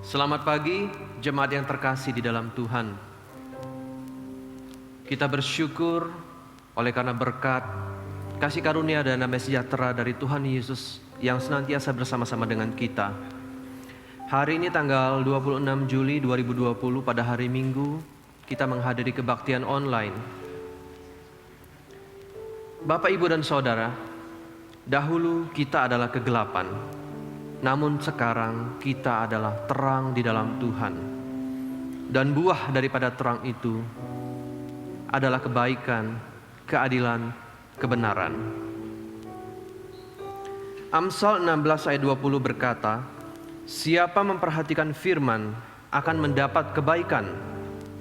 Selamat pagi, jemaat yang terkasih di dalam Tuhan. Kita bersyukur oleh karena berkat, kasih karunia dan damai sejahtera dari Tuhan Yesus yang senantiasa bersama-sama dengan kita. Hari ini tanggal 26 Juli 2020 pada hari Minggu, kita menghadiri kebaktian online. Bapak, Ibu, dan Saudara, dahulu kita adalah kegelapan. Namun sekarang kita adalah terang di dalam Tuhan. Dan buah daripada terang itu adalah kebaikan, keadilan, kebenaran. Amsal 16 ayat 20 berkata, "Siapa memperhatikan firman akan mendapat kebaikan,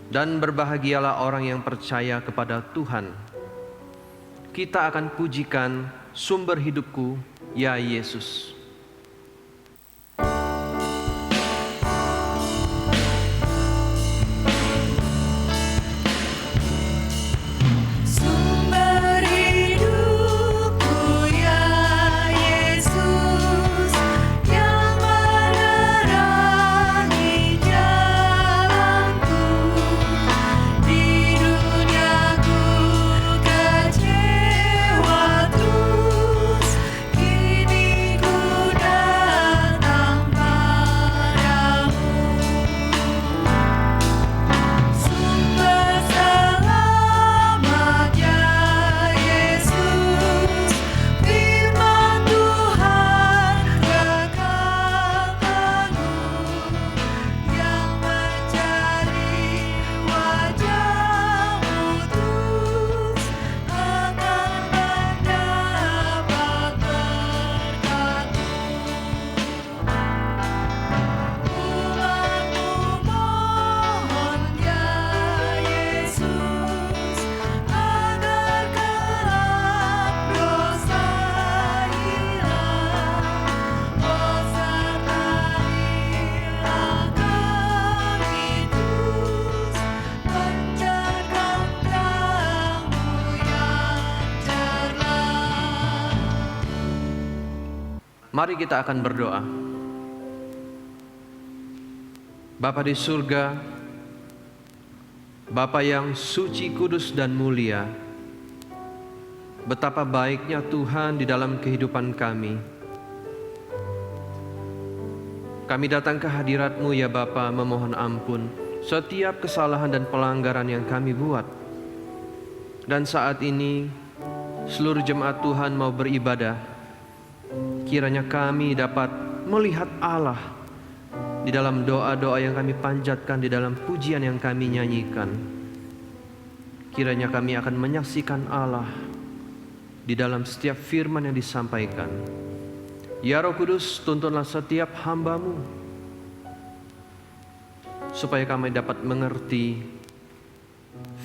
dan berbahagialah orang yang percaya kepada Tuhan." Kita akan pujikan sumber hidupku, ya Yesus. Mari kita akan berdoa. Bapa di surga, Bapa yang suci, kudus, dan mulia, betapa baiknya Tuhan di dalam kehidupan kami. Kami datang ke hadirat-Mu ya Bapa, memohon ampun setiap kesalahan dan pelanggaran yang kami buat. Dan saat ini seluruh jemaat Tuhan mau beribadah. Kiranya kami dapat melihat Allah di dalam doa-doa yang kami panjatkan, di dalam pujian yang kami nyanyikan. Kiranya kami akan menyaksikan Allah di dalam setiap firman yang disampaikan. Ya Roh Kudus, tuntunlah setiap hamba-Mu, supaya kami dapat mengerti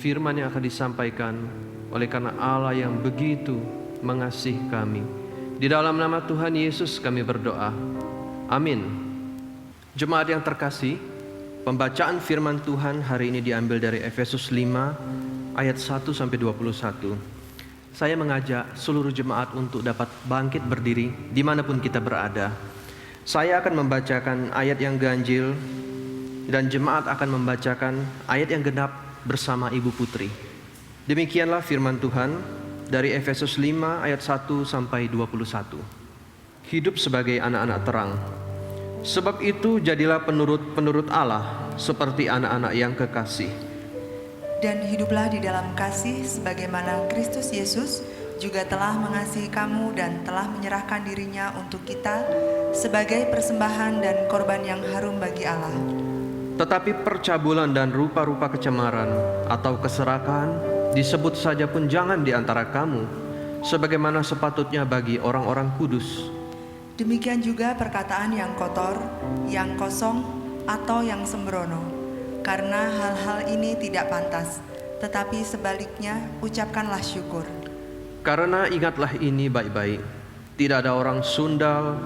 firman yang akan disampaikan oleh karena Allah yang begitu mengasihi kami. Di dalam nama Tuhan Yesus kami berdoa. Amin. Jemaat yang terkasih, pembacaan firman Tuhan hari ini diambil dari Efesus 5 ayat 1 sampai 21. Saya mengajak seluruh jemaat untuk dapat bangkit berdiri dimanapun kita berada. Saya akan membacakan ayat yang ganjil dan jemaat akan membacakan ayat yang genap bersama Ibu Putri. Demikianlah firman Tuhan dari Efesus 5 ayat 1 sampai 21. Hidup sebagai anak-anak terang. Sebab itu jadilah penurut Allah seperti anak-anak yang kekasih. Dan hiduplah di dalam kasih sebagaimana Kristus Yesus juga telah mengasihi kamu dan telah menyerahkan dirinya untuk kita sebagai persembahan dan korban yang harum bagi Allah. Tetapi percabulan dan rupa-rupa kecemaran atau keserakahan disebut saja pun jangan di antara kamu, sebagaimana sepatutnya bagi orang-orang kudus. Demikian juga perkataan yang kotor, yang kosong, atau yang sembrono, karena hal-hal ini tidak pantas, tetapi sebaliknya ucapkanlah syukur. Karena ingatlah ini baik-baik, tidak ada orang sundal,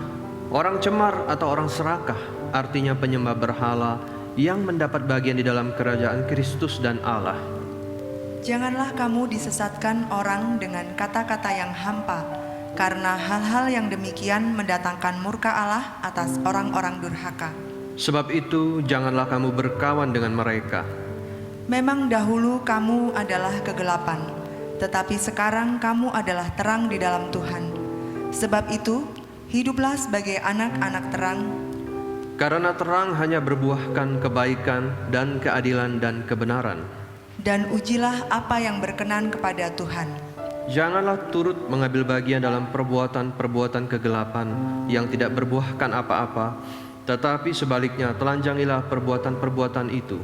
orang cemar, atau orang serakah, artinya penyembah berhala, yang mendapat bagian di dalam kerajaan Kristus dan Allah. Janganlah kamu disesatkan orang dengan kata-kata yang hampa, karena hal-hal yang demikian mendatangkan murka Allah atas orang-orang durhaka. Sebab itu janganlah kamu berkawan dengan mereka. Memang dahulu kamu adalah kegelapan, tetapi sekarang kamu adalah terang di dalam Tuhan. Sebab itu, hiduplah sebagai anak-anak terang, Karena terang hanya berbuahkan kebaikan dan keadilan dan kebenaran. dan ujilah apa yang berkenan kepada Tuhan. Janganlah turut mengambil bagian dalam perbuatan-perbuatan kegelapan yang tidak berbuahkan apa-apa, tetapi sebaliknya telanjangilah perbuatan-perbuatan itu.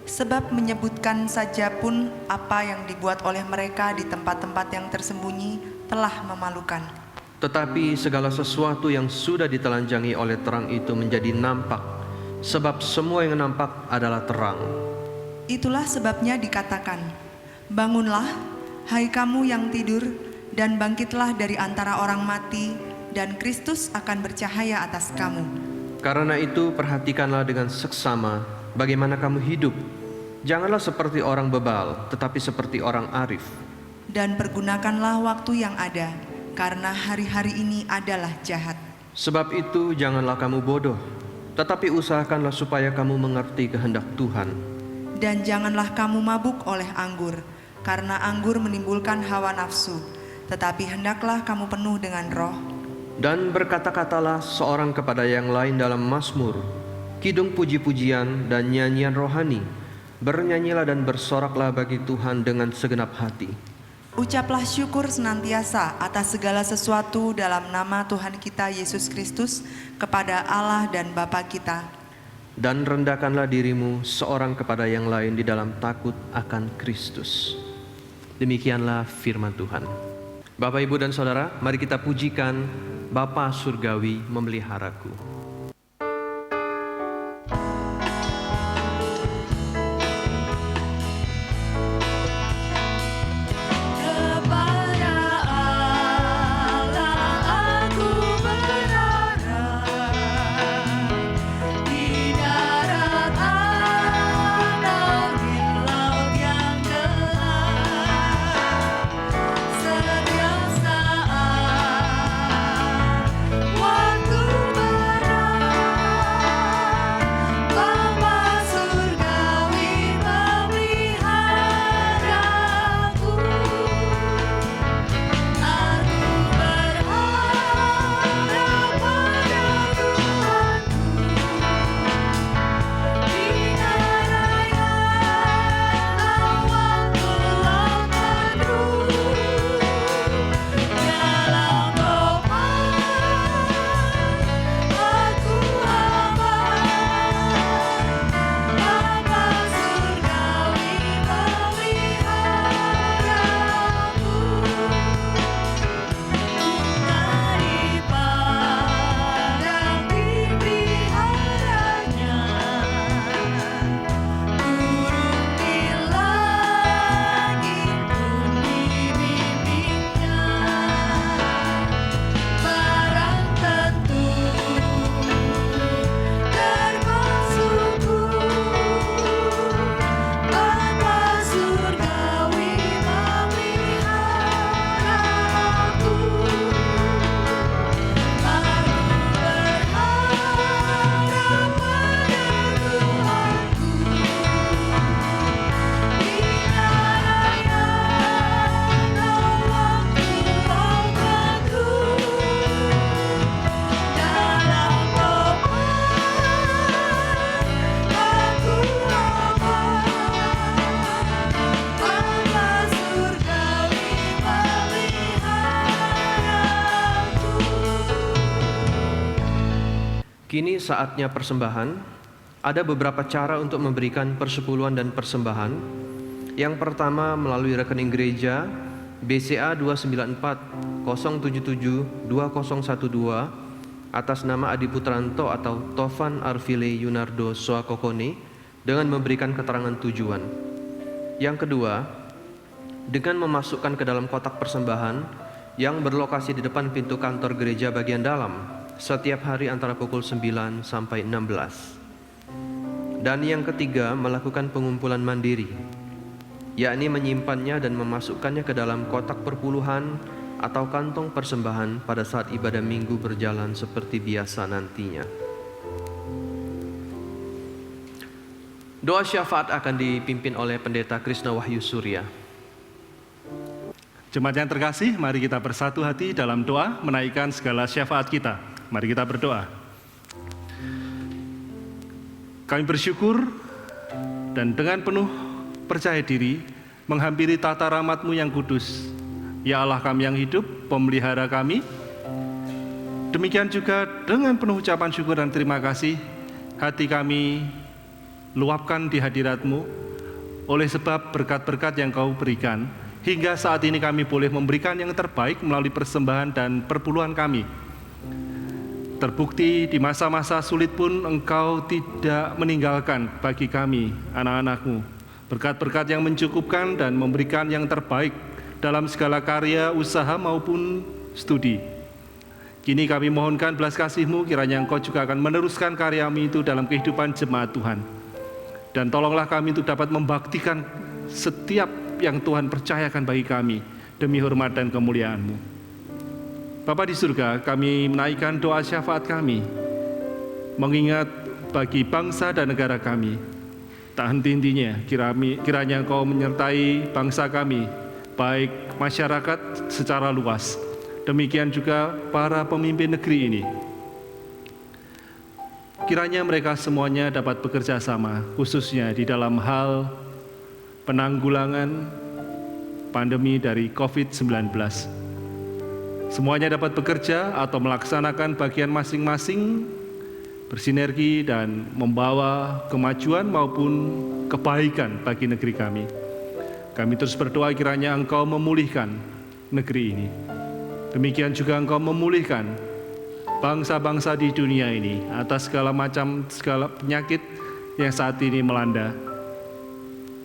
Sebab menyebutkan saja pun apa yang dibuat oleh mereka di tempat-tempat yang tersembunyi telah memalukan. Tetapi segala sesuatu yang sudah ditelanjangi oleh terang itu menjadi nampak, sebab semua yang nampak adalah terang. Itulah sebabnya dikatakan, bangunlah, hai kamu yang tidur, dan bangkitlah dari antara orang mati, dan Kristus akan bercahaya atas kamu. Karena itu perhatikanlah dengan seksama bagaimana kamu hidup. Janganlah seperti orang bebal, tetapi seperti orang arif. Dan pergunakanlah waktu yang ada, karena hari-hari ini adalah jahat. Sebab itu janganlah kamu bodoh, tetapi usahakanlah supaya kamu mengerti kehendak Tuhan. Dan janganlah kamu mabuk oleh anggur, karena anggur menimbulkan hawa nafsu, tetapi hendaklah kamu penuh dengan Roh. Dan berkata-katalah seorang kepada yang lain dalam mazmur, kidung puji-pujian dan nyanyian rohani. Bernyanyilah dan bersoraklah bagi Tuhan dengan segenap hati. Ucaplah syukur senantiasa atas segala sesuatu dalam nama Tuhan kita Yesus Kristus kepada Allah dan Bapa kita. Dan rendahkanlah dirimu seorang kepada yang lain di dalam takut akan Kristus. Demikianlah firman Tuhan. Bapak, Ibu, dan Saudara, mari kita pujikan Bapa Surgawi memeliharaku. Kini saatnya persembahan. Ada beberapa cara untuk memberikan persepuluhan dan persembahan. Yang pertama melalui rekening gereja BCA 294 077 2012 atas nama Adi Putranto atau Tovan Arvile Yunardo Soakokone dengan memberikan keterangan tujuan. Yang kedua, dengan memasukkan ke dalam kotak persembahan yang berlokasi di depan pintu kantor gereja bagian dalam setiap hari antara pukul 9 sampai 16. Dan yang ketiga, melakukan pengumpulan mandiri, yakni menyimpannya dan memasukkannya ke dalam kotak perpuluhan atau kantong persembahan pada saat ibadah minggu berjalan seperti biasa nantinya. Doa syafaat akan dipimpin oleh Pendeta Krishna Wahyu Surya. Jemaat yang terkasih, mari kita bersatu hati dalam doa menaikkan segala syafaat kita. Mari kita berdoa. Kami bersyukur dan dengan penuh percaya diri menghampiri tata rahmat-Mu yang kudus. Ya Allah kami yang hidup, pemelihara kami. Demikian juga dengan penuh ucapan syukur dan terima kasih, hati kami luapkan di hadirat-Mu oleh sebab berkat-berkat yang Kau berikan. Hingga saat ini kami boleh memberikan yang terbaik melalui persembahan dan perpuluhan kami. Terbukti di masa-masa sulit pun Engkau tidak meninggalkan bagi kami, anak-anak-Mu. Berkat-berkat yang mencukupkan dan memberikan yang terbaik dalam segala karya, usaha maupun studi. Kini kami mohonkan belas kasih-Mu, kiranya Engkau juga akan meneruskan karya-Mu itu dalam kehidupan jemaat Tuhan. Dan tolonglah kami untuk dapat membaktikan setiap yang Tuhan percayakan bagi kami demi hormat dan kemuliaan-Mu. Bapa di surga, kami menaikkan doa syafaat kami, mengingat bagi bangsa dan negara kami. Tak henti-hentinya kiranya Engkau menyertai bangsa kami, baik masyarakat secara luas, demikian juga para pemimpin negeri ini. Kiranya mereka semuanya dapat bekerja sama, khususnya di dalam hal penanggulangan pandemi dari COVID-19. Semuanya dapat bekerja atau melaksanakan bagian masing-masing, bersinergi dan membawa kemajuan maupun kebaikan bagi negeri kami. Kami terus berdoa kiranya Engkau memulihkan negeri ini. Demikian juga Engkau memulihkan bangsa-bangsa di dunia ini atas segala penyakit yang saat ini melanda.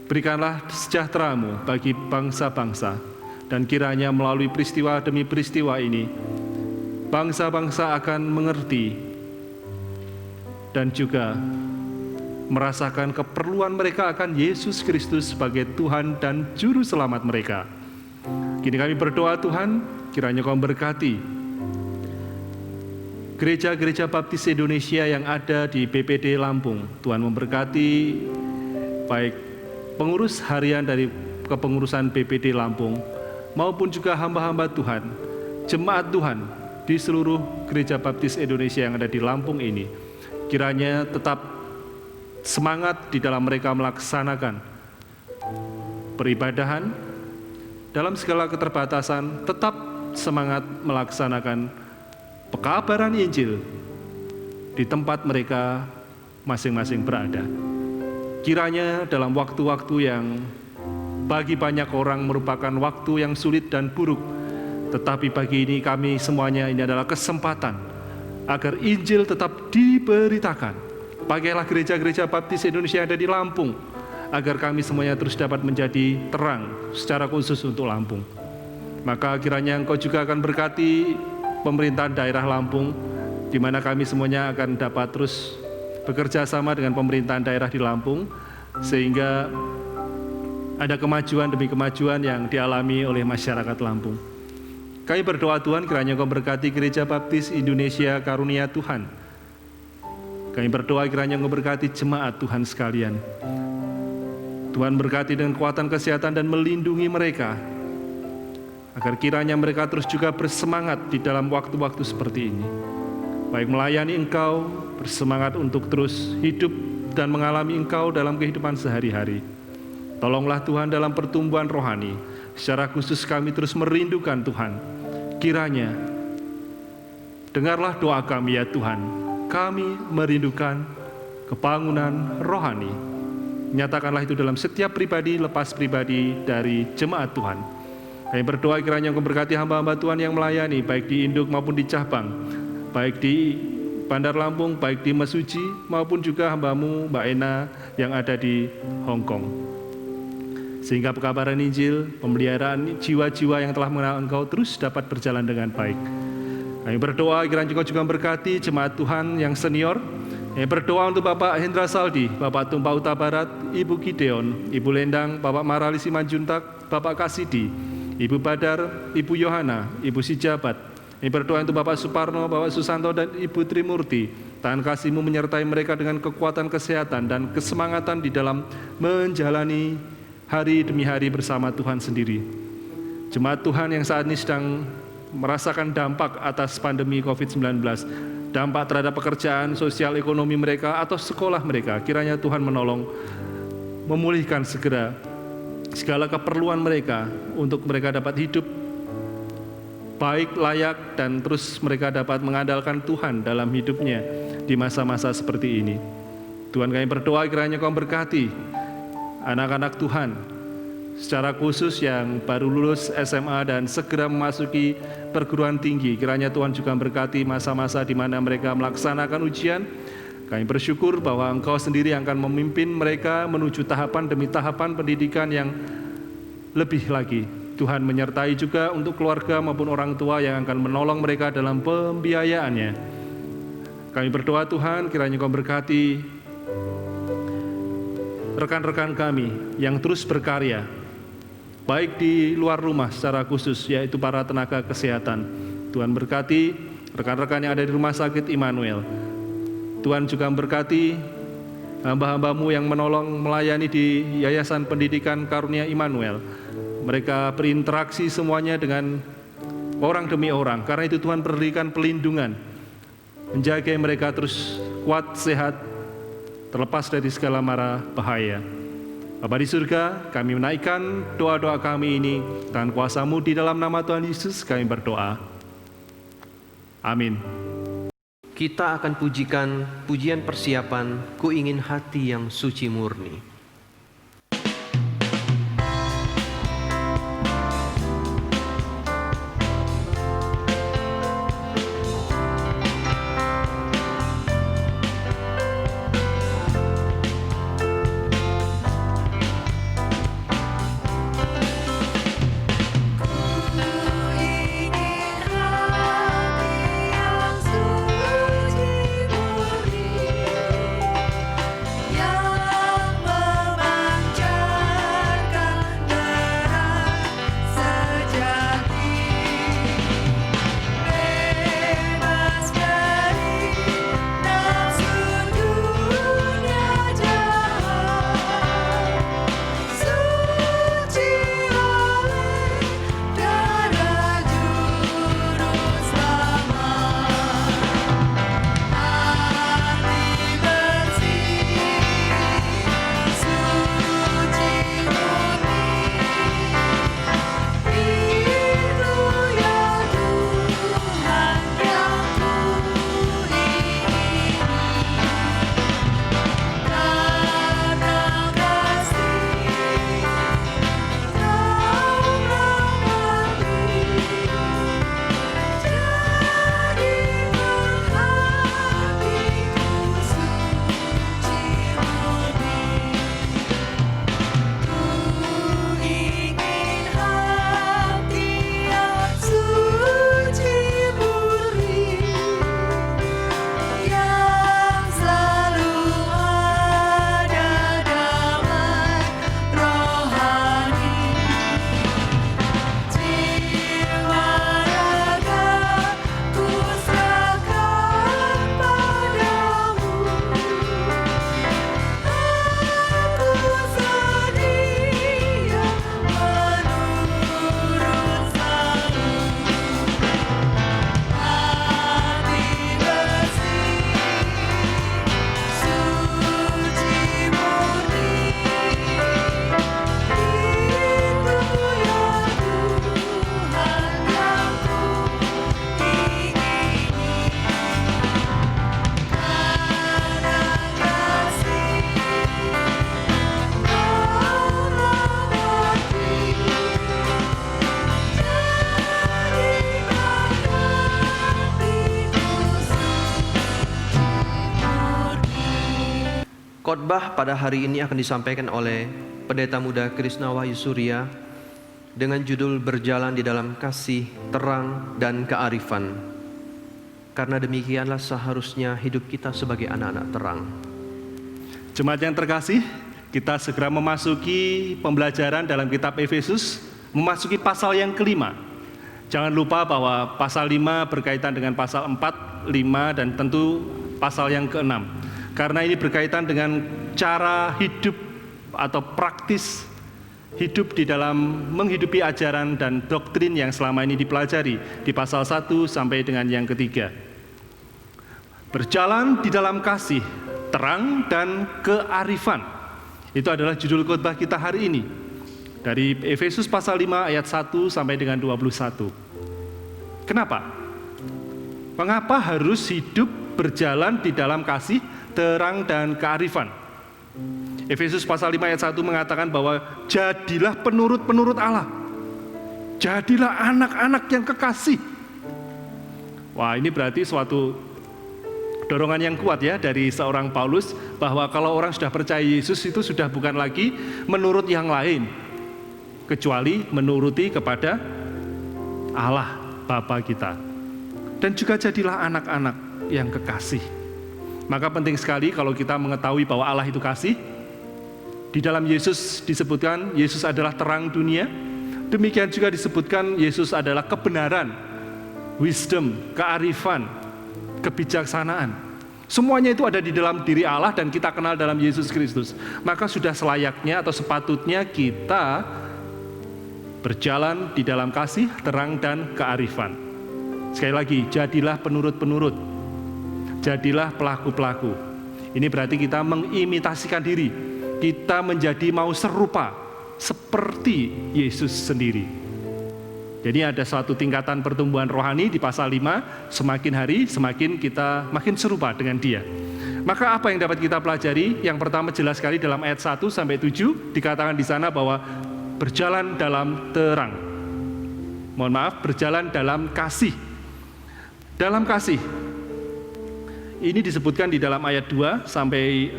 Berikanlah sejahtera-Mu bagi bangsa-bangsa, dan kiranya melalui peristiwa demi peristiwa ini, bangsa-bangsa akan mengerti dan juga merasakan keperluan mereka akan Yesus Kristus sebagai Tuhan dan Juru Selamat mereka. Kini kami berdoa Tuhan, kiranya Kau berkati gereja-gereja baptis Indonesia yang ada di BPD Lampung. Tuhan memberkati baik pengurus harian dari kepengurusan BPD Lampung maupun juga hamba-hamba Tuhan, jemaat Tuhan di seluruh gereja baptis Indonesia yang ada di Lampung ini. Kiranya tetap semangat di dalam mereka melaksanakan peribadahan dalam segala keterbatasan, tetap semangat melaksanakan pekabaran Injil di tempat mereka masing-masing berada. Kiranya dalam waktu-waktu yang bagi banyak orang merupakan waktu yang sulit dan buruk, tetapi bagi ini kami semuanya ini adalah kesempatan agar Injil tetap diberitakan. Pakailah gereja-gereja baptis Indonesia yang ada di Lampung, agar kami semuanya terus dapat menjadi terang secara khusus untuk Lampung. Maka kiranya Engkau juga akan berkati pemerintahan daerah Lampung, di mana kami semuanya akan dapat terus bekerja sama dengan pemerintahan daerah di Lampung, sehingga ada kemajuan demi kemajuan yang dialami oleh masyarakat Lampung. Kami berdoa Tuhan, kiranya Engkau berkati Gereja Baptis Indonesia Karunia Tuhan. Kami berdoa kiranya Engkau berkati jemaat Tuhan sekalian. Tuhan berkati dengan kekuatan kesehatan dan melindungi mereka, agar kiranya mereka terus juga bersemangat di dalam waktu-waktu seperti ini. Baik melayani Engkau, bersemangat untuk terus hidup dan mengalami Engkau dalam kehidupan sehari-hari. Tolonglah Tuhan dalam pertumbuhan rohani. Secara khusus kami terus merindukan Tuhan. Kiranya, dengarlah doa kami ya Tuhan. Kami merindukan kebangunan rohani. Nyatakanlah itu dalam setiap pribadi lepas pribadi dari jemaat Tuhan. Kami berdoa kiranya Engkau berkati hamba-hamba Tuhan yang melayani, baik di Induk maupun di Cabang, baik di Bandar Lampung, baik di Mesuji, maupun juga hamba-Mu Mbak Ena yang ada di Hong Kong. Sehingga pekabaran Injil, pemeliharaan jiwa-jiwa yang telah mengenal Engkau terus dapat berjalan dengan baik. Kami berdoa kiranya Engkau juga berkati jemaat Tuhan yang senior. Kami berdoa untuk Bapak Hendra Saldi, Bapak Tumpah Uta Barat, Ibu Gideon, Ibu Lendang, Bapak Marali Simanjuntak, Bapak Kasidi, Ibu Badar, Ibu Yohana, Ibu Sijabat. Kami berdoa untuk Bapak Suparno, Bapak Susanto, dan Ibu Trimurti, Tangan kasih-Mu menyertai mereka dengan kekuatan kesehatan dan kesemangatan di dalam menjalani hari demi hari bersama Tuhan sendiri. Jemaat Tuhan yang saat ini sedang merasakan dampak atas pandemi COVID-19, dampak terhadap pekerjaan, sosial, ekonomi mereka, atau sekolah mereka, kiranya Tuhan menolong, memulihkan segera segala keperluan mereka untuk mereka dapat hidup baik, layak, dan terus mereka dapat mengandalkan Tuhan dalam hidupnya di masa-masa seperti ini. Tuhan, kami berdoa kiranya Kau berkati anak-anak Tuhan secara khusus yang baru lulus SMA dan segera memasuki perguruan tinggi. Kiranya Tuhan juga berkati masa-masa di mana mereka melaksanakan ujian. Kami bersyukur bahwa Engkau sendiri akan memimpin mereka menuju tahapan demi tahapan pendidikan yang lebih lagi. Tuhan menyertai juga untuk keluarga maupun orang tua yang akan menolong mereka dalam pembiayaannya. Kami berdoa Tuhan, kiranya Kau berkati rekan-rekan kami yang terus berkarya, baik di luar rumah secara khusus, yaitu para tenaga kesehatan. Tuhan berkati rekan-rekan yang ada di Rumah Sakit Immanuel. Tuhan juga berkati hamba-hamba-Mu yang menolong melayani di Yayasan Pendidikan Karunia Immanuel. Mereka berinteraksi semuanya dengan orang demi orang. Karena itu Tuhan berikan pelindungan, menjaga mereka terus kuat, sehat, terlepas dari segala mara bahaya. Bapa di surga, kami menaikkan doa-doa kami ini dengan kuasa-Mu di dalam nama Tuhan Yesus kami berdoa. Amin. Kita akan pujikan pujian persiapan Ku Ingin Hati Yang Suci Murni. Khotbah pada hari ini akan disampaikan oleh Pendeta Muda Krishna Wahyu Surya dengan judul Berjalan di Dalam Kasih, Terang, dan Kearifan. Karena demikianlah seharusnya hidup kita sebagai anak-anak terang. Jemaat yang terkasih, kita segera memasuki pembelajaran dalam kitab Efesus, memasuki pasal yang kelima. Jangan lupa bahwa pasal 5 berkaitan dengan pasal 4, 5, dan tentu pasal yang ke-6. Karena ini berkaitan dengan cara hidup atau praktis hidup di dalam menghidupi ajaran dan doktrin yang selama ini dipelajari di pasal 1 sampai dengan yang ketiga. Berjalan di dalam kasih, terang dan kearifan. Itu adalah judul khotbah kita hari ini. Dari Efesus pasal 5 ayat 1 sampai dengan 21. Kenapa? Mengapa harus hidup berjalan di dalam kasih, terang dan kearifan? Efesus pasal 5 ayat 1 mengatakan bahwa jadilah penurut-penurut Allah. Jadilah anak-anak yang kekasih. Wah, ini berarti suatu dorongan yang kuat ya dari seorang Paulus, bahwa kalau orang sudah percaya Yesus itu sudah bukan lagi menurut yang lain, kecuali menuruti kepada Allah Bapa kita. Dan juga jadilah anak-anak yang kekasih. Maka penting sekali kalau kita mengetahui bahwa Allah itu kasih. Di dalam Yesus disebutkan Yesus adalah terang dunia. Demikian juga disebutkan Yesus adalah kebenaran, wisdom, kearifan, kebijaksanaan. Semuanya itu ada di dalam diri Allah dan kita kenal dalam Yesus Kristus. Maka sudah selayaknya atau sepatutnya kita berjalan di dalam kasih, terang dan kearifan. Sekali lagi, jadilah penurut-penurut. Jadilah pelaku-pelaku. Ini berarti kita mengimitasikan diri. Kita menjadi mau serupa seperti Yesus sendiri. Jadi ada suatu tingkatan pertumbuhan rohani di pasal 5, semakin hari semakin kita makin serupa dengan Dia. Maka apa yang dapat kita pelajari? Yang pertama jelas sekali dalam ayat 1 sampai 7 dikatakan di sana bahwa berjalan dalam terang. Mohon maaf, berjalan dalam kasih. Dalam kasih. Ini disebutkan di dalam ayat 2 sampai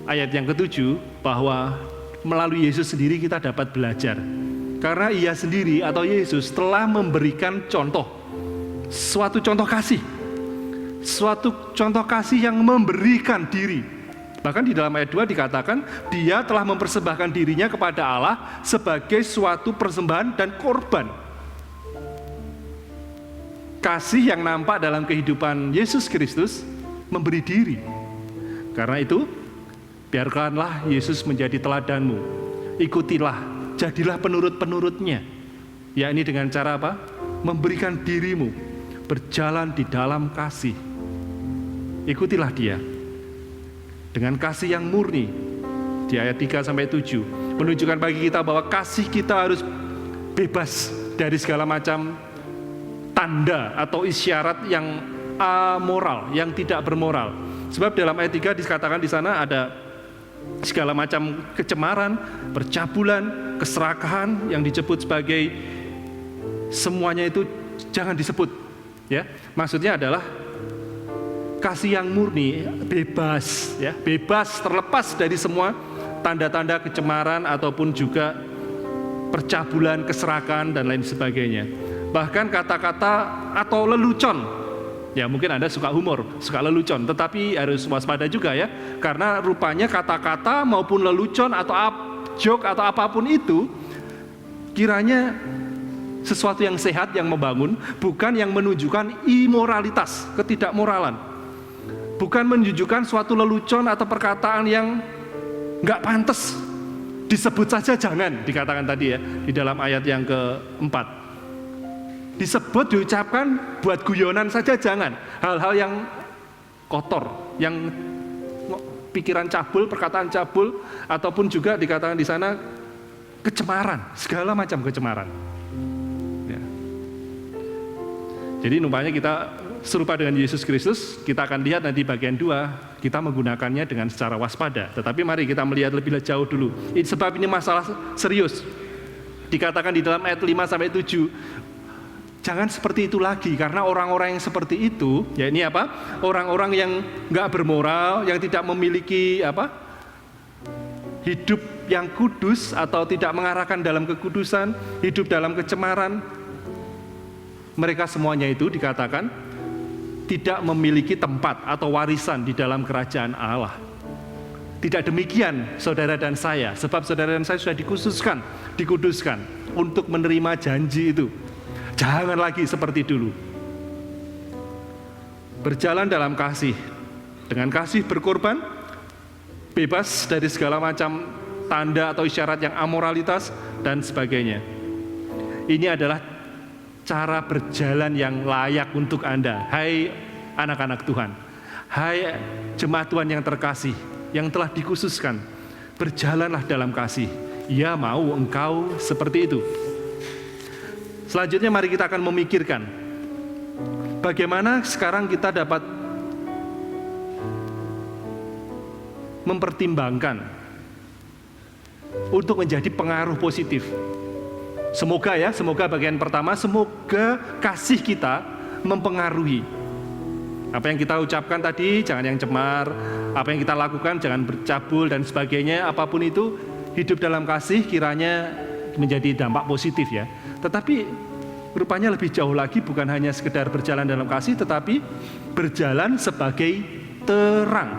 ayat yang ke-7 bahwa melalui Yesus sendiri kita dapat belajar. Karena Ia sendiri atau Yesus telah memberikan contoh, suatu contoh kasih. Suatu contoh kasih yang memberikan diri. Bahkan di dalam ayat 2 dikatakan Dia telah mempersembahkan dirinya kepada Allah sebagai suatu persembahan dan korban. Kasih yang nampak dalam kehidupan Yesus Kristus memberi diri. Karena itu biarkanlah Yesus menjadi teladanmu. Ikutilah, jadilah penurut-penurutnya. Yakni dengan cara apa? Memberikan dirimu, berjalan di dalam kasih. Ikutilah Dia. Dengan kasih yang murni. Di ayat 3 sampai 7 menunjukkan bagi kita bahwa kasih kita harus bebas dari segala macam tanda atau isyarat yang amoral, yang tidak bermoral. Sebab dalam ayat 3 dikatakan di sana ada segala macam kecemaran, percabulan, keserakahan yang disebut sebagai semuanya itu jangan disebut. Ya, maksudnya adalah kasih yang murni, bebas, ya, bebas terlepas dari semua tanda-tanda kecemaran ataupun juga percabulan, keserakahan dan lain sebagainya. Bahkan kata-kata atau lelucon. Ya mungkin Anda suka humor, suka lelucon, tetapi harus waspada juga ya. Karena rupanya kata-kata maupun lelucon atau joke atau apapun itu kiranya sesuatu yang sehat, yang membangun, bukan yang menunjukkan imoralitas, ketidakmoralan. Bukan menunjukkan suatu lelucon atau perkataan yang nggak pantas. Disebut saja jangan, dikatakan tadi ya, di dalam ayat yang keempat. Disebut, diucapkan, buat guyonan saja jangan. Hal-hal yang kotor, yang pikiran cabul, perkataan cabul, ataupun juga dikatakan di sana kecemaran, segala macam kecemaran. Ya. Jadi nampaknya kita serupa dengan Yesus Kristus. Kita akan lihat nanti bagian 2, kita menggunakannya dengan secara waspada. Tetapi mari kita melihat lebih jauh dulu. Sebab ini masalah serius. Dikatakan di dalam ayat 5 sampai 7. Jangan seperti itu lagi, karena orang-orang yang seperti itu, ya ini apa? Orang-orang yang nggak bermoral, yang tidak memiliki apa? Hidup yang kudus atau tidak mengarahkan dalam kekudusan, hidup dalam kecemaran. Mereka semuanya itu dikatakan tidak memiliki tempat atau warisan di dalam kerajaan Allah. Tidak demikian saudara dan saya, sebab saudara dan saya sudah dikuduskan untuk menerima janji itu. Jangan lagi seperti dulu. berjalan dalam kasih, dengan kasih berkorban, bebas dari segala macam tanda atau isyarat yang amoralitas dan sebagainya. Ini adalah cara berjalan yang layak untuk Anda, hai anak-anak Tuhan, hai jemaat Tuhan yang terkasih, yang telah dikhususkan. Berjalanlah dalam kasih. Ia mau engkau seperti itu. Selanjutnya mari kita akan memikirkan bagaimana sekarang kita dapat mempertimbangkan untuk menjadi pengaruh positif. Semoga bagian pertama, semoga kasih kita mempengaruhi. Apa yang kita ucapkan tadi, jangan yang cemar. Apa yang kita lakukan, jangan bercabul dan sebagainya. Apapun itu, hidup dalam kasih kiranya menjadi dampak positif ya. Tetapi rupanya lebih jauh lagi, bukan hanya sekedar berjalan dalam kasih, tetapi berjalan sebagai terang.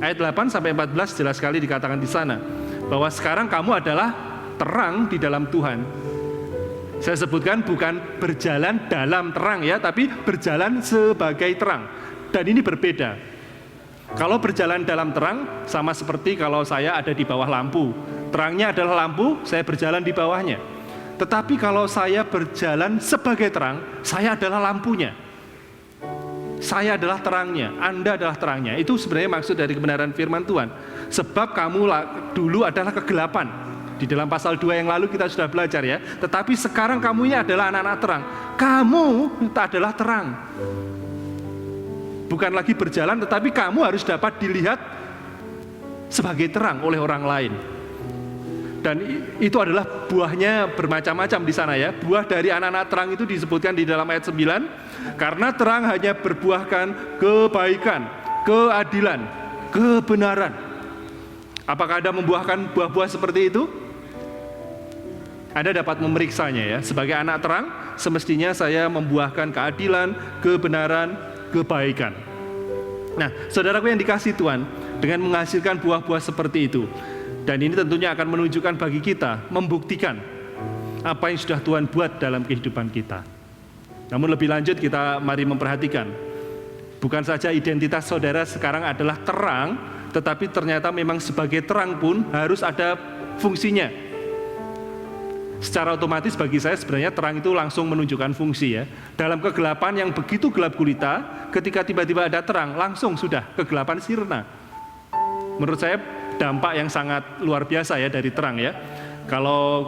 Ayat 8-14 jelas sekali dikatakan di sana, bahwa sekarang kamu adalah terang di dalam Tuhan. Saya sebutkan bukan berjalan dalam terang ya, tapi berjalan sebagai terang. Dan ini berbeda. Kalau berjalan dalam terang, sama seperti kalau saya ada di bawah lampu. Terangnya adalah lampu, saya berjalan di bawahnya. Tetapi kalau saya berjalan sebagai terang, saya adalah lampunya. Saya adalah terangnya, Anda adalah terangnya. Itu sebenarnya maksud dari kebenaran firman Tuhan. Sebab kamu dulu adalah kegelapan. Di dalam pasal 2 yang lalu kita sudah belajar ya. Tetapi sekarang kamunya adalah anak-anak terang. Kamu adalah terang. Bukan lagi berjalan, tetapi kamu harus dapat dilihat sebagai terang oleh orang lain. Dan itu adalah buahnya bermacam-macam di sana ya. Buah dari anak-anak terang itu disebutkan di dalam ayat 9. Karena terang hanya berbuahkan kebaikan, keadilan, kebenaran. Apakah Anda membuahkan buah-buah seperti itu? Anda dapat memeriksanya ya. Sebagai anak terang, semestinya saya membuahkan keadilan, kebenaran, kebaikan. Nah, saudaraku yang dikasihi Tuhan, dengan menghasilkan buah-buah seperti itu, dan ini tentunya akan menunjukkan bagi kita, membuktikan apa yang sudah Tuhan buat dalam kehidupan kita. Namun lebih lanjut kita mari memperhatikan, bukan saja identitas saudara sekarang adalah terang, tetapi ternyata memang sebagai terang pun harus ada fungsinya. Secara otomatis bagi saya sebenarnya terang itu langsung menunjukkan fungsi ya. Dalam kegelapan yang begitu gelap gulita, ketika tiba-tiba ada terang, langsung sudah kegelapan sirna. Menurut saya dampak yang sangat luar biasa ya dari terang ya. Kalau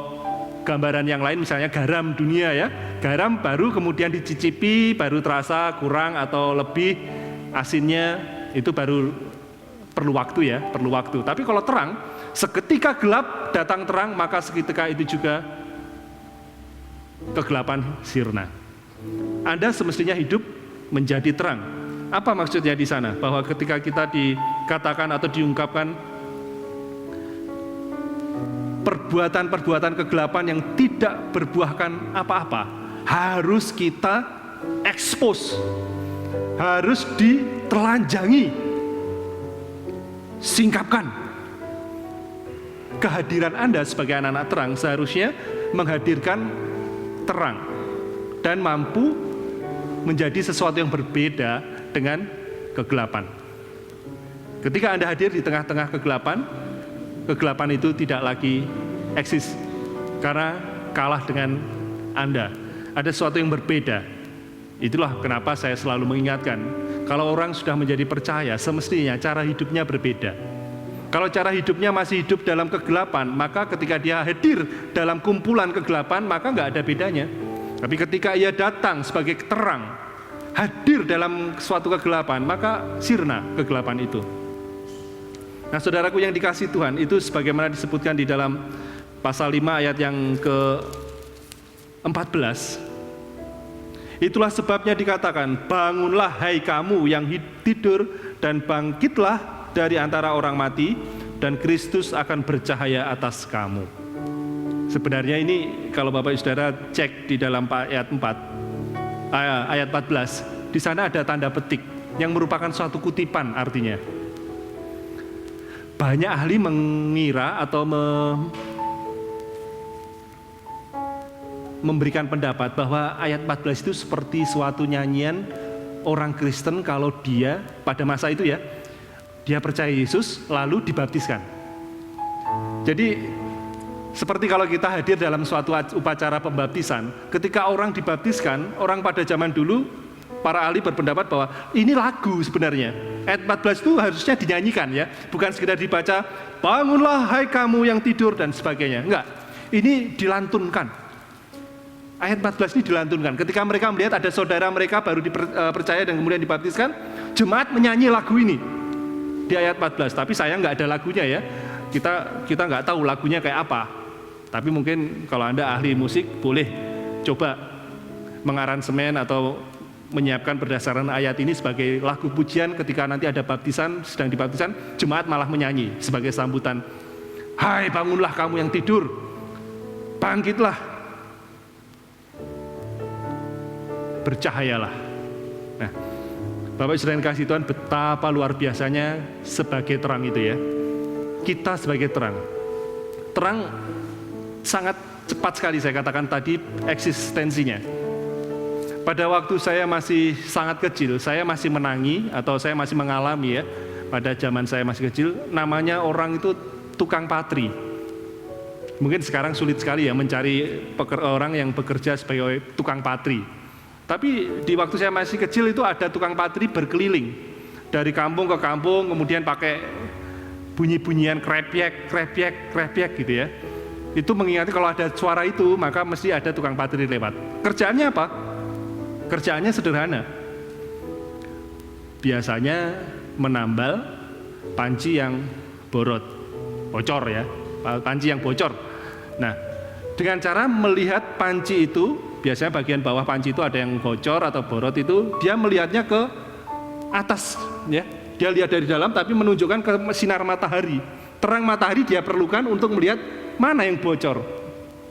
gambaran yang lain misalnya garam dunia ya, garam baru kemudian dicicipi, baru terasa kurang atau lebih asinnya, itu baru perlu waktu ya, perlu waktu. Tapi kalau terang, seketika gelap datang terang, maka seketika itu juga kegelapan sirna. Anda semestinya hidup menjadi terang. Apa maksudnya di sana? Bahwa ketika kita dikatakan atau diungkapkan perbuatan-perbuatan kegelapan yang tidak berbuahkan apa-apa, harus kita expose, harus ditelanjangi, singkapkan. Kehadiran Anda sebagai anak-anak terang seharusnya menghadirkan terang dan mampu menjadi sesuatu yang berbeda dengan kegelapan. Ketika Anda hadir di tengah-tengah kegelapan, kegelapan itu tidak lagi eksis karena kalah dengan Anda. Ada sesuatu yang berbeda. Itulah kenapa saya selalu mengingatkan, kalau orang sudah menjadi percaya, semestinya cara hidupnya berbeda. Kalau cara hidupnya masih hidup dalam kegelapan, maka ketika dia hadir dalam kumpulan kegelapan, maka nggak ada bedanya. Tapi ketika ia datang sebagai terang, hadir dalam suatu kegelapan, maka sirna kegelapan itu. Nah, saudaraku yang dikasihi Tuhan, itu sebagaimana disebutkan di dalam pasal 5 ayat yang ke-14. Itulah sebabnya dikatakan, bangunlah hai kamu yang tidur dan bangkitlah dari antara orang mati, dan Kristus akan bercahaya atas kamu. Sebenarnya ini kalau Bapak Saudara cek di dalam ayat 14, di sana ada tanda petik yang merupakan suatu kutipan artinya. Banyak ahli mengira atau memberikan pendapat bahwa ayat 14 itu seperti suatu nyanyian orang Kristen kalau dia pada masa itu ya, dia percaya Yesus lalu dibaptiskan. Jadi seperti kalau kita hadir dalam suatu upacara pembaptisan, ketika orang dibaptiskan, orang pada zaman dulu, para ahli berpendapat bahwa ini lagu sebenarnya. Ayat 14 itu harusnya dinyanyikan ya, bukan sekedar dibaca, bangunlah hai kamu yang tidur dan sebagainya. Enggak, ini dilantunkan. Ayat 14 ini dilantunkan. Ketika mereka melihat ada saudara mereka baru dipercaya dan kemudian dibaptiskan, jemaat menyanyi lagu ini di ayat 14. Tapi saya nggak ada lagunya ya. Kita nggak tahu lagunya kayak apa. Tapi mungkin kalau Anda ahli musik boleh coba mengaransemen atau menyiapkan berdasarkan ayat ini sebagai lagu pujian ketika nanti ada baptisan, sedang dibaptisan, jemaat malah menyanyi sebagai sambutan. Hai bangunlah kamu yang tidur, bangkitlah, bercahayalah. Nah, Bapak Saudara yang kasih Tuhan, betapa luar biasanya sebagai terang itu ya. Kita sebagai terang. Terang sangat cepat sekali saya katakan tadi eksistensinya. Pada waktu saya masih sangat kecil, saya masih menangi atau saya masih mengalami ya, pada zaman saya masih kecil, namanya orang itu tukang patri. Mungkin sekarang sulit sekali ya mencari orang yang bekerja sebagai tukang patri. Tapi di waktu saya masih kecil itu ada tukang patri berkeliling dari kampung ke kampung, kemudian pakai bunyi-bunyian krepiak gitu ya. Itu mengingatkan kalau ada suara itu maka mesti ada tukang patri lewat. Kerjaannya apa? Kerjaannya sederhana. Biasanya menambal panci yang bocor ya, panci yang bocor. Nah, dengan cara melihat panci itu, biasanya bagian bawah panci itu ada yang bocor atau borot itu, dia melihatnya ke atas ya. Dia lihat dari dalam tapi menunjukkan ke sinar matahari. Terang matahari dia perlukan untuk melihat mana yang bocor,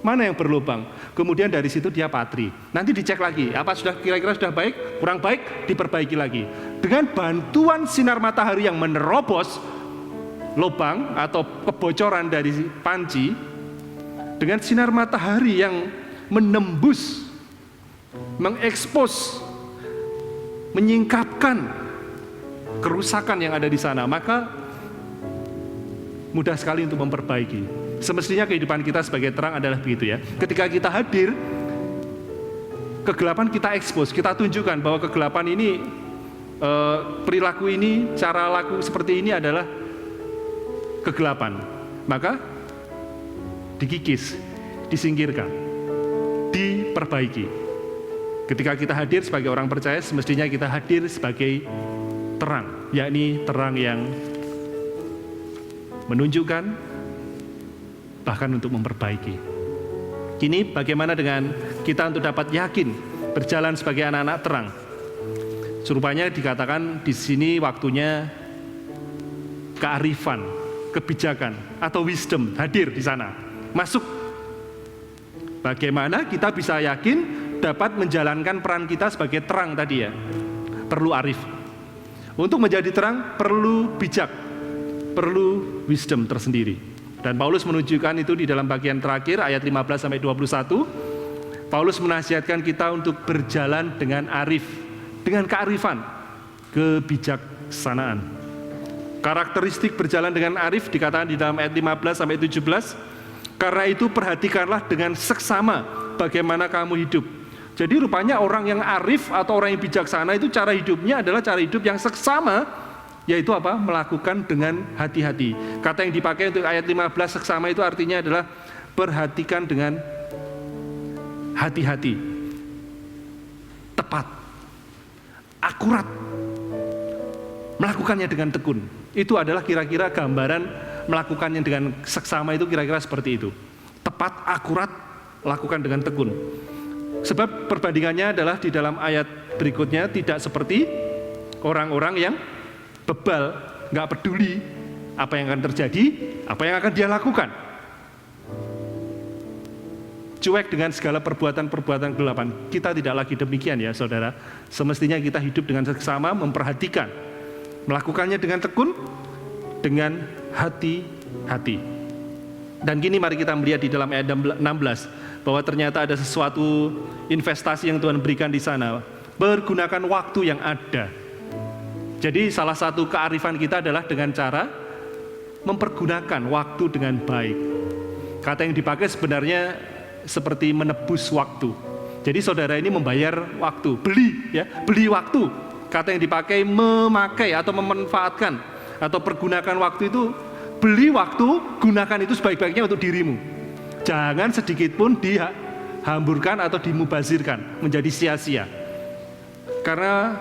mana yang berlubang. Kemudian dari situ dia patri. Nanti dicek lagi, apa sudah kira-kira sudah baik, kurang baik, diperbaiki lagi. Dengan bantuan sinar matahari yang menerobos lubang atau kebocoran dari panci, dengan sinar matahari yang menembus, mengekspos, menyingkapkan kerusakan yang ada di sana, maka mudah sekali untuk memperbaiki. Semestinya kehidupan kita sebagai terang adalah begitu ya. Ketika kita hadir, kegelapan kita ekspos, kita tunjukkan bahwa kegelapan ini, perilaku ini, cara laku seperti ini adalah kegelapan. Maka dikikis, disingkirkan, diperbaiki. Ketika kita hadir sebagai orang percaya, semestinya kita hadir sebagai terang, yakni terang yang menunjukkan, bahkan untuk memperbaiki. Kini bagaimana dengan kita untuk dapat yakin berjalan sebagai anak-anak terang? Serupanya dikatakan di sini waktunya kearifan, kebijakan atau wisdom hadir di sana, masuk. Bagaimana kita bisa yakin dapat menjalankan peran kita sebagai terang tadi ya? Perlu arif. Untuk menjadi terang perlu bijak, perlu wisdom tersendiri. Dan Paulus menunjukkan itu di dalam bagian terakhir ayat 15 sampai 21. Paulus menasihatkan kita untuk berjalan dengan arif, dengan kearifan, kebijaksanaan. Karakteristik berjalan dengan arif dikatakan di dalam ayat 15 sampai 17. Karena itu perhatikanlah dengan seksama bagaimana kamu hidup. Jadi rupanya orang yang arif atau orang yang bijaksana itu cara hidupnya adalah cara hidup yang seksama, yaitu apa? Melakukan dengan hati-hati. Kata yang dipakai untuk ayat 15 seksama itu artinya adalah perhatikan dengan hati-hati, tepat, akurat, melakukannya dengan tekun. Itu adalah kira-kira gambaran melakukannya dengan seksama itu kira-kira seperti itu. Tepat, akurat, lakukan dengan tekun. Sebab perbandingannya adalah di dalam ayat berikutnya tidak seperti orang-orang yang bebal, nggak peduli apa yang akan terjadi, apa yang akan dia lakukan. Cuek dengan segala perbuatan-perbuatan kegelapan. Kita tidak lagi demikian ya saudara. Semestinya kita hidup dengan seksama, memperhatikan, melakukannya dengan tekun, dengan hati-hati. Dan kini mari kita melihat di dalam ayat 16 bahwa ternyata ada sesuatu investasi yang Tuhan berikan di sana. pergunakan waktu yang ada. Jadi salah satu kearifan kita adalah dengan cara mempergunakan waktu dengan baik. Kata yang dipakai sebenarnya seperti menebus waktu. Jadi saudara ini membayar waktu, beli waktu. Kata yang dipakai memakai atau memanfaatkan atau pergunakan waktu itu, beli waktu, gunakan itu sebaik-baiknya untuk dirimu. Jangan sedikit pun dihamburkan atau dimubazirkan menjadi sia-sia. Karena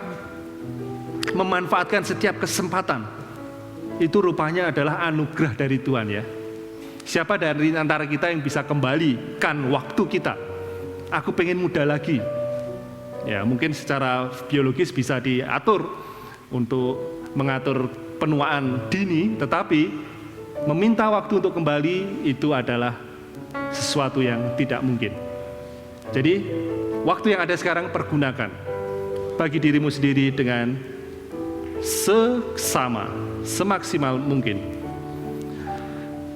memanfaatkan setiap kesempatan itu rupanya adalah anugerah dari Tuhan ya. Siapa dari antara kita yang bisa kembalikan waktu kita? Aku pengen muda lagi. Ya, mungkin secara biologis bisa diatur untuk mengatur penuaan dini, tetapi meminta waktu untuk kembali itu adalah sesuatu yang tidak mungkin. Jadi, waktu yang ada sekarang pergunakan bagi dirimu sendiri dengan semaksimal mungkin.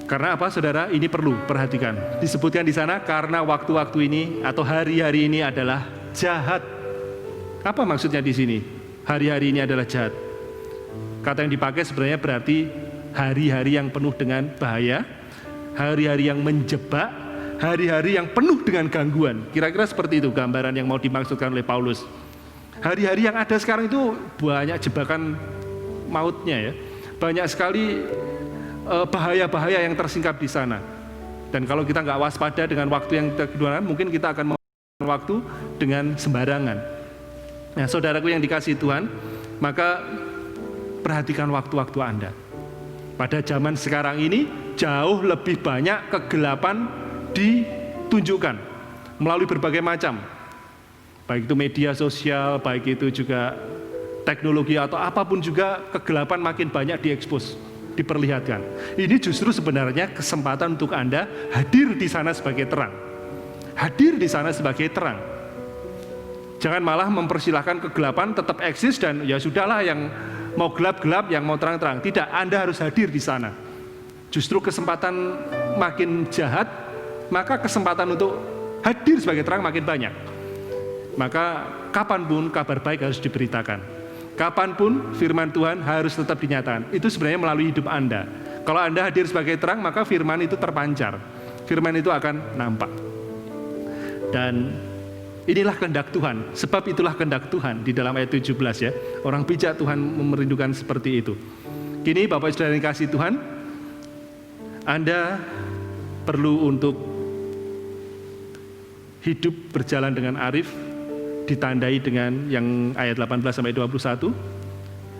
Karena apa, saudara? Ini perlu perhatikan. Disebutkan di sana karena waktu-waktu ini atau hari-hari ini adalah jahat. Apa maksudnya di sini? Hari-hari ini adalah jahat. Kata yang dipakai sebenarnya berarti hari-hari yang penuh dengan bahaya, hari-hari yang menjebak, hari-hari yang penuh dengan gangguan. Kira-kira seperti itu gambaran yang mau dimaksudkan oleh Paulus. Hari-hari yang ada sekarang itu banyak jebakan mautnya ya. Banyak sekali bahaya-bahaya yang tersingkap di sana. Dan kalau kita nggak waspada dengan waktu yang kita gunakan, mungkin kita akan menggunakan waktu dengan sembarangan. Nah, saudaraku yang dikasihi Tuhan, maka perhatikan waktu-waktu Anda. Pada zaman sekarang ini jauh lebih banyak kegelapan ditunjukkan melalui berbagai macam. Baik itu media sosial, baik itu juga teknologi atau apapun juga, kegelapan makin banyak diekspos, diperlihatkan. Ini justru sebenarnya kesempatan untuk Anda hadir di sana sebagai terang. Hadir di sana sebagai terang. Jangan malah mempersilahkan kegelapan tetap eksis dan ya sudahlah, yang mau gelap-gelap, yang mau terang-terang. Tidak, Anda harus hadir di sana. Justru kesempatan makin jahat, maka kesempatan untuk hadir sebagai terang makin banyak. Maka kapanpun kabar baik harus diberitakan. Kapanpun firman Tuhan harus tetap dinyatakan. Itu sebenarnya melalui hidup Anda. Kalau Anda hadir sebagai terang, maka firman itu terpancar. Firman itu akan nampak. Dan inilah kehendak Tuhan. Sebab itulah kehendak Tuhan di dalam ayat 17 ya. Orang bijak Tuhan merindukan seperti itu. Kini Bapak Saudara yang kasih Tuhan, Anda perlu untuk hidup berjalan dengan arif, ditandai dengan yang ayat 18 sampai 21.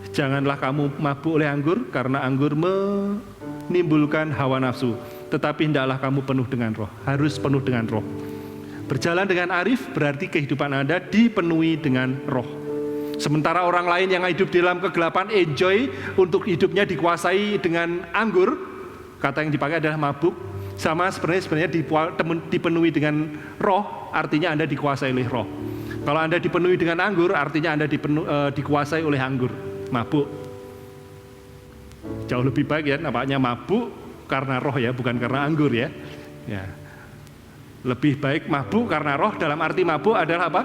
Janganlah kamu mabuk oleh anggur, karena anggur menimbulkan hawa nafsu, tetapi hendaklah kamu penuh dengan roh. Harus penuh dengan roh. Berjalan dengan arif berarti kehidupan Anda dipenuhi dengan roh. Sementara orang lain yang hidup di dalam kegelapan enjoy untuk hidupnya dikuasai dengan anggur, kata yang dipakai adalah mabuk. Sama sebenarnya dipenuhi dengan roh, artinya Anda dikuasai oleh roh. Kalau Anda dipenuhi dengan anggur, artinya Anda dikuasai oleh anggur, mabuk. Jauh lebih baik ya, nampaknya mabuk karena roh ya, bukan karena anggur ya. Ya. Lebih baik mabuk karena roh, dalam arti mabuk adalah apa?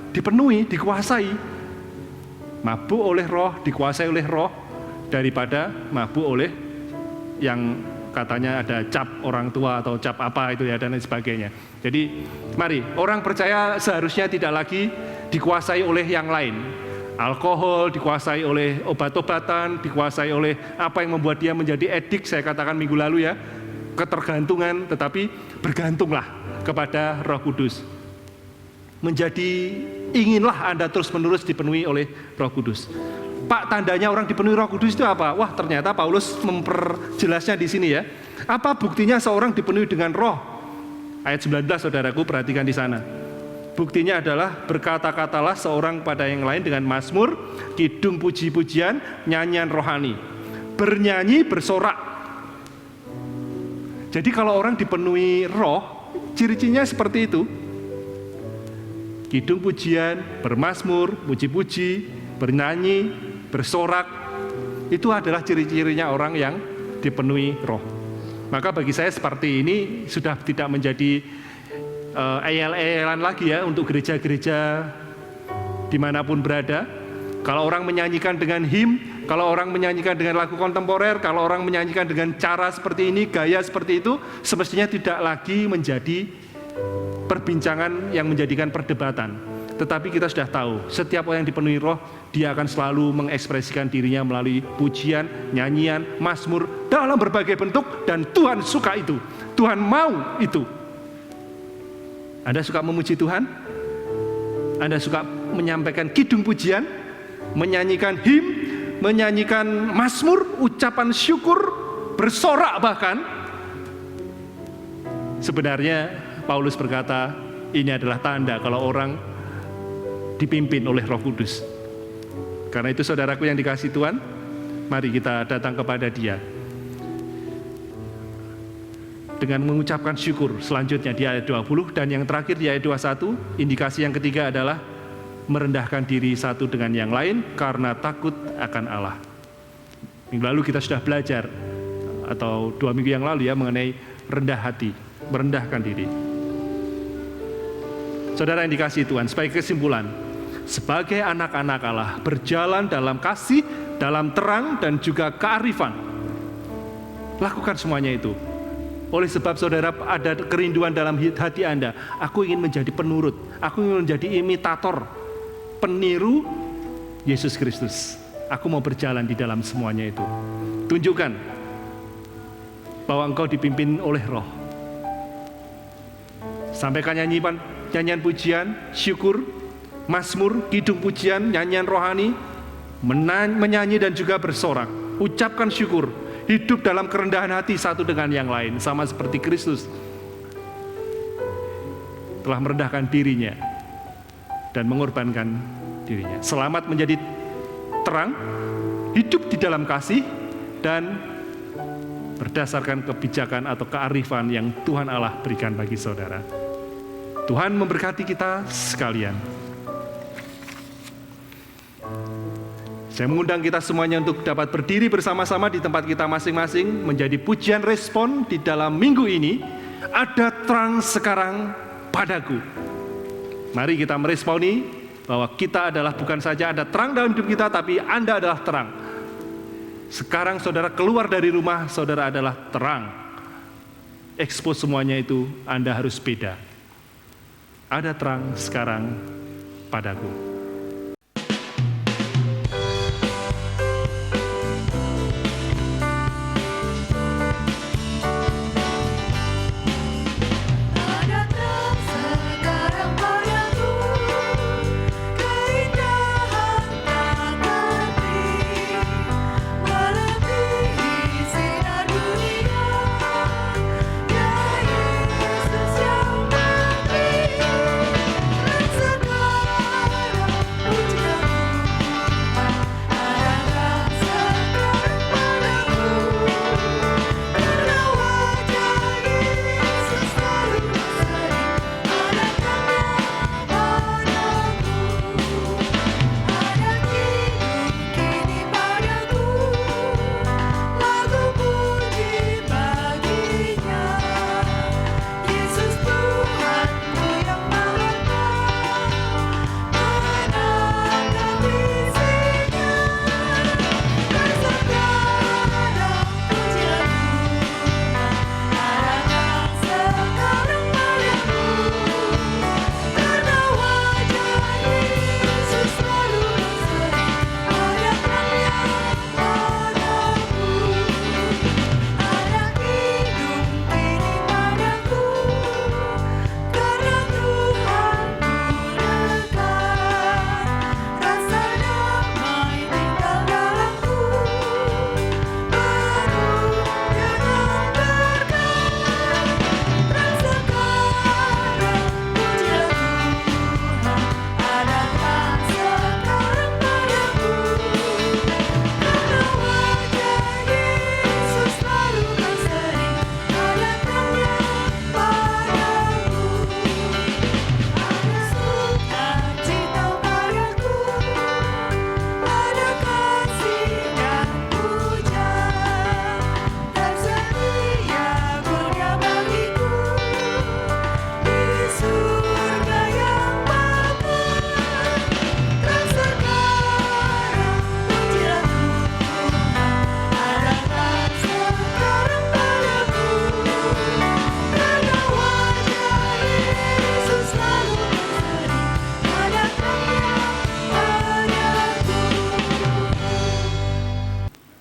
Dipenuhi, dikuasai. Mabuk oleh roh, dikuasai oleh roh, daripada mabuk oleh yang katanya ada cap orang tua atau cap apa itu ya, dan lain sebagainya. Jadi mari, orang percaya seharusnya tidak lagi dikuasai oleh yang lain. Alkohol, dikuasai oleh obat-obatan, dikuasai oleh apa yang membuat dia menjadi edik, saya katakan minggu lalu ya, ketergantungan, tetapi bergantunglah kepada Roh Kudus. Inginlah Anda terus-menerus dipenuhi oleh Roh Kudus. Pak, tandanya orang dipenuhi Roh Kudus itu apa? Wah, ternyata Paulus memperjelasnya di sini ya. Apa buktinya seorang dipenuhi dengan roh? Ayat 19, saudaraku, perhatikan di sana. Buktinya adalah berkata-katalah seorang pada yang lain dengan mazmur, kidung puji-pujian, nyanyian rohani. Bernyanyi, bersorak. Jadi kalau orang dipenuhi roh, ciri-cirinya seperti itu. Kidung pujian, bermazmur, puji-puji, bernyanyi, bersorak, itu adalah ciri-cirinya orang yang dipenuhi roh. Maka bagi saya seperti ini sudah tidak menjadi ayel-ayelan lagi ya untuk gereja-gereja dimanapun berada. Kalau orang menyanyikan dengan him, kalau orang menyanyikan dengan lagu kontemporer, kalau orang menyanyikan dengan cara seperti ini, gaya seperti itu, semestinya tidak lagi menjadi perbincangan yang menjadikan perdebatan. Tetapi kita sudah tahu, setiap orang yang dipenuhi roh, dia akan selalu mengekspresikan dirinya melalui pujian, nyanyian, mazmur, dalam berbagai bentuk, dan Tuhan suka itu. Tuhan mau itu. Anda suka memuji Tuhan? Anda suka menyampaikan kidung pujian, menyanyikan him, menyanyikan mazmur, ucapan syukur, bersorak bahkan? Sebenarnya Paulus berkata, ini adalah tanda kalau orang dipimpin oleh Roh Kudus. Karena itu saudaraku yang dikasihi Tuhan, mari kita datang kepada Dia dengan mengucapkan syukur. Selanjutnya di ayat 20 dan yang terakhir di ayat 21, indikasi yang ketiga adalah merendahkan diri satu dengan yang lain karena takut akan Allah. Minggu lalu kita sudah belajar, atau 2 minggu yang lalu ya, mengenai rendah hati, merendahkan diri. Saudara yang dikasihi Tuhan, sebagai kesimpulan, sebagai anak-anak Allah, berjalan dalam kasih, dalam terang, dan juga kearifan. Lakukan semuanya itu. Oleh sebab saudara ada kerinduan dalam hati Anda, aku ingin menjadi penurut, aku ingin menjadi imitator, peniru Yesus Kristus. Aku mau berjalan di dalam semuanya itu. Tunjukkan bahwa engkau dipimpin oleh Roh. Sampaikan nyanyian pujian, syukur, mazmur, kidung pujian, nyanyian rohani, menyanyi dan juga bersorak. Ucapkan syukur, hidup dalam kerendahan hati satu dengan yang lain, sama seperti Kristus telah merendahkan dirinya dan mengorbankan dirinya. Selamat menjadi terang, hidup di dalam kasih, dan berdasarkan kebijakan atau kearifan yang Tuhan Allah berikan bagi saudara. Tuhan memberkati kita sekalian. Saya mengundang kita semuanya untuk dapat berdiri bersama-sama di tempat kita masing-masing, menjadi pujian respon di dalam minggu ini. Ada terang sekarang padaku. Mari kita meresponi bahwa kita adalah bukan saja ada terang dalam hidup kita, tapi Anda adalah terang. Sekarang saudara keluar dari rumah, saudara adalah terang. Expose semuanya itu, Anda harus beda. Ada terang sekarang padaku.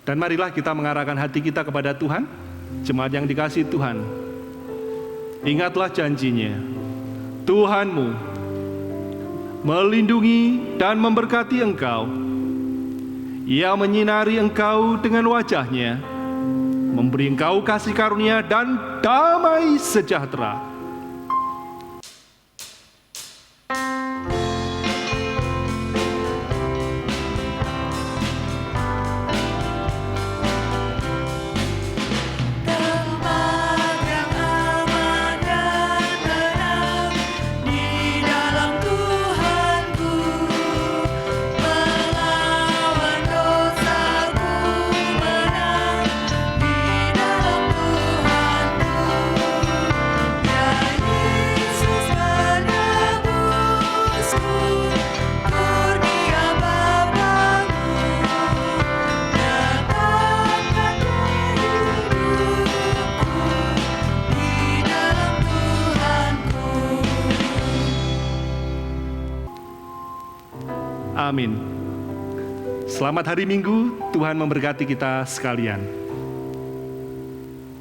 Dan marilah kita mengarahkan hati kita kepada Tuhan, jemaat yang dikasihi Tuhan. Ingatlah janjinya, Tuhanmu melindungi dan memberkati engkau. Ia menyinari engkau dengan wajahnya, memberi engkau kasih karunia dan damai sejahtera. Amin. Selamat hari Minggu, Tuhan memberkati kita sekalian.